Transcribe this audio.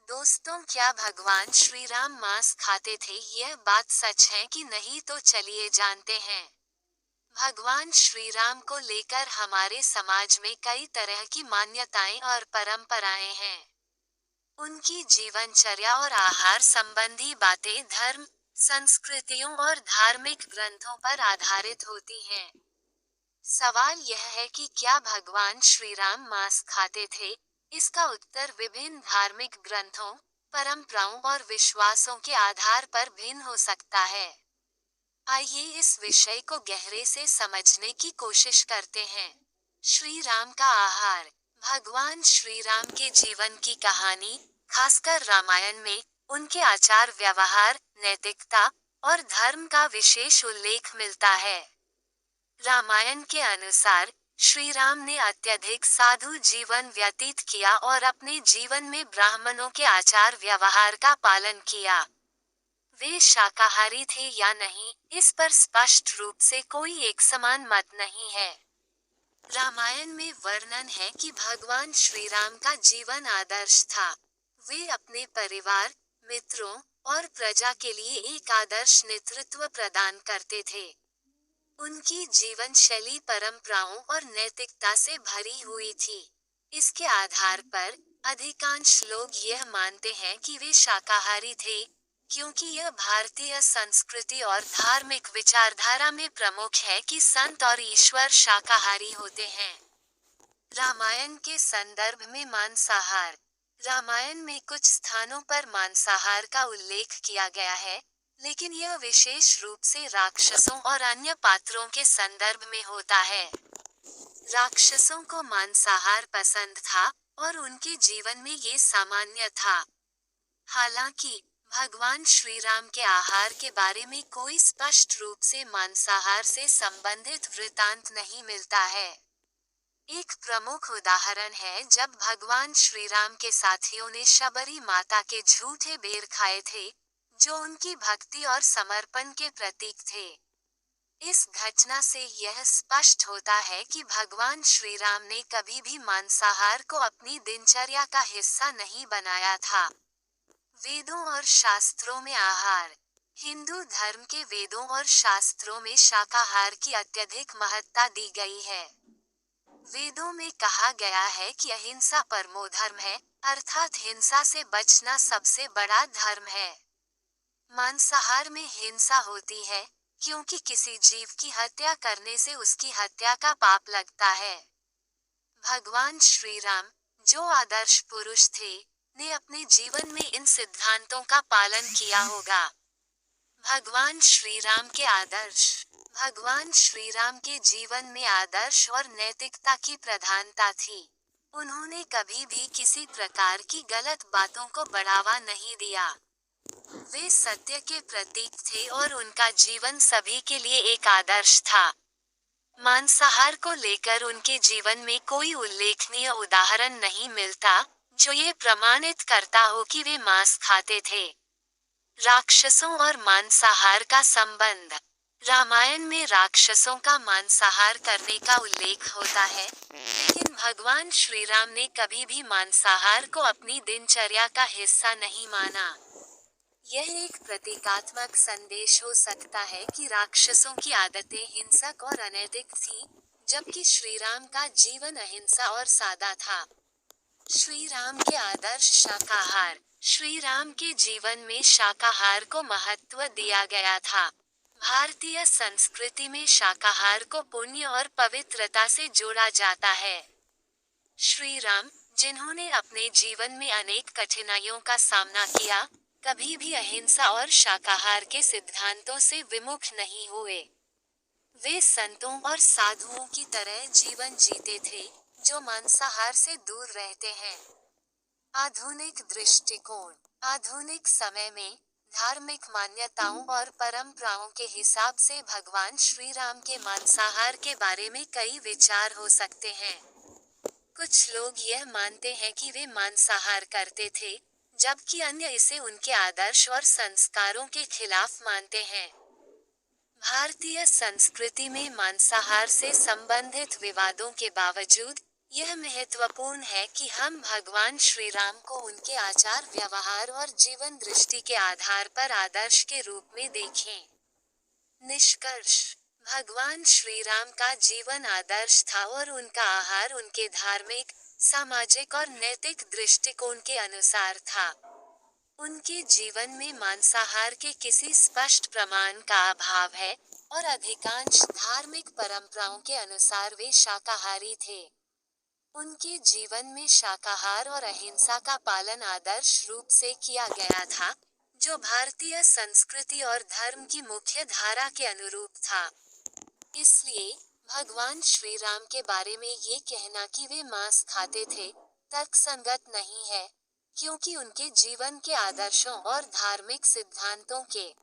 दोस्तों, क्या भगवान श्री राम मांस खाते थे? यह बात सच है कि नहीं, तो चलिए जानते हैं। भगवान श्री राम को लेकर हमारे समाज में कई तरह की मान्यताएं और परंपराएं हैं। उनकी जीवनचर्या और आहार संबंधी बातें धर्म, संस्कृतियों और धार्मिक ग्रंथों पर आधारित होती हैं। सवाल यह है कि क्या भगवान श्री राम मांस खाते थे? इसका उत्तर विभिन्न धार्मिक ग्रंथों, परंपराओं और विश्वासों के आधार पर भिन्न हो सकता है। आइए इस विषय को गहरे से समझने की कोशिश करते हैं। श्री राम का आहार। भगवान श्री राम के जीवन की कहानी, खासकर रामायण में, उनके आचार व्यवहार, नैतिकता और धर्म का विशेष उल्लेख मिलता है। रामायण के अनुसार श्री राम ने अत्यधिक साधु जीवन व्यतीत किया और अपने जीवन में ब्राह्मणों के आचार व्यवहार का पालन किया। वे शाकाहारी थे या नहीं, इस पर स्पष्ट रूप से कोई एक समान मत नहीं है। रामायण में वर्णन है कि भगवान श्री राम का जीवन आदर्श था। वे अपने परिवार, मित्रों और प्रजा के लिए एक आदर्श नेतृत्व प्रदान करते थे। उनकी जीवन शैली परंपराओं और नैतिकता से भरी हुई थी। इसके आधार पर अधिकांश लोग यह मानते हैं कि वे शाकाहारी थे, क्योंकि यह भारतीय संस्कृति और धार्मिक विचारधारा में प्रमुख है कि संत और ईश्वर शाकाहारी होते हैं। रामायण के संदर्भ में मांसाहार। रामायण में कुछ स्थानों पर मांसाहार का उल्लेख किया गया है, लेकिन यह विशेष रूप से राक्षसों और अन्य पात्रों के संदर्भ में होता है। राक्षसों को मांसाहार पसंद था और उनके जीवन में ये सामान्य था। हालांकि भगवान श्री राम के आहार के बारे में कोई स्पष्ट रूप से मांसाहार से संबंधित वृत्तांत नहीं मिलता है। एक प्रमुख उदाहरण है जब भगवान श्री राम के साथियों ने शबरी माता के झूठे बेर खाए थे, जो उनकी भक्ति और समर्पण के प्रतीक थे। इस घटना से यह स्पष्ट होता है कि भगवान श्री राम ने कभी भी मांसाहार को अपनी दिनचर्या का हिस्सा नहीं बनाया था। वेदों और शास्त्रों में आहार। हिंदू धर्म के वेदों और शास्त्रों में शाकाहार की अत्यधिक महत्ता दी गई है। वेदों में कहा गया है कि अहिंसा परमो धर्म है, अर्थात हिंसा से बचना सबसे बड़ा धर्म है। मांसाहार में हिंसा होती है, क्योंकि किसी जीव की हत्या करने से उसकी हत्या का पाप लगता है। भगवान श्री राम, जो आदर्श पुरुष थे, ने अपने जीवन में इन सिद्धांतों का पालन किया होगा। भगवान श्री राम के आदर्श। भगवान श्री राम के जीवन में आदर्श और नैतिकता की प्रधानता थी। उन्होंने कभी भी किसी प्रकार की गलत बातों को बढ़ावा नहीं दिया। वे सत्य के प्रतीक थे और उनका जीवन सभी के लिए एक आदर्श था। मांसाहार को लेकर उनके जीवन में कोई उल्लेखनीय उदाहरण नहीं मिलता, जो ये प्रमाणित करता हो कि वे मांस खाते थे। राक्षसों और मांसाहार का संबंध। रामायण में राक्षसों का मांसाहार करने का उल्लेख होता है, लेकिन भगवान श्री राम ने कभी भी मांसाहार को अपनी दिनचर्या का हिस्सा नहीं माना। यह एक प्रतीकात्मक संदेश हो सकता है कि राक्षसों की आदतें हिंसक और अनैतिक थीं, जबकि श्री राम का जीवन अहिंसा और सादा था। श्री राम के आदर्श शाकाहार। श्री राम के जीवन में शाकाहार को महत्व दिया गया था। भारतीय संस्कृति में शाकाहार को पुण्य और पवित्रता से जोड़ा जाता है। श्री राम, जिन्होंने अपने जीवन में अनेक कठिनाइयों का सामना किया, कभी भी अहिंसा और शाकाहार के सिद्धांतों से विमुख नहीं हुए। वे संतों और साधुओं की तरह जीवन जीते थे, जो मांसाहार से दूर रहते हैं। आधुनिक दृष्टिकोण। आधुनिक समय में धार्मिक मान्यताओं और परंपराओं के हिसाब से भगवान श्री राम के मांसाहार के बारे में कई विचार हो सकते हैं। कुछ लोग यह मानते हैं कि वे मांसाहार करते थे, जबकि अन्य इसे उनके आदर्श और संस्कारों के खिलाफ मानते हैं। भारतीय संस्कृति में मांसाहार से संबंधित विवादों के बावजूद, यह महत्वपूर्ण है कि हम भगवान श्री राम को उनके आचार व्यवहार और जीवन दृष्टि के आधार पर आदर्श के रूप में देखें। निष्कर्ष, भगवान श्री राम का जीवन आदर्श था और उनका आहार उनके धार्मिक, सामाजिक और नैतिक दृष्टिकोण के अनुसार था। उनके जीवन में मांसाहार के किसी स्पष्ट प्रमाण का अभाव है, और अधिकांश धार्मिक परंपराओं के अनुसार वे शाकाहारी थे। उनके जीवन में शाकाहार और अहिंसा का पालन आदर्श रूप से किया गया था, जो भारतीय संस्कृति और धर्म की मुख्य धारा के अनुरूप था। इसलिए, भगवान श्री राम के बारे में ये कहना कि वे मांस खाते थे, तर्कसंगत नहीं है, क्योंकि उनके जीवन के आदर्शों और धार्मिक सिद्धांतों के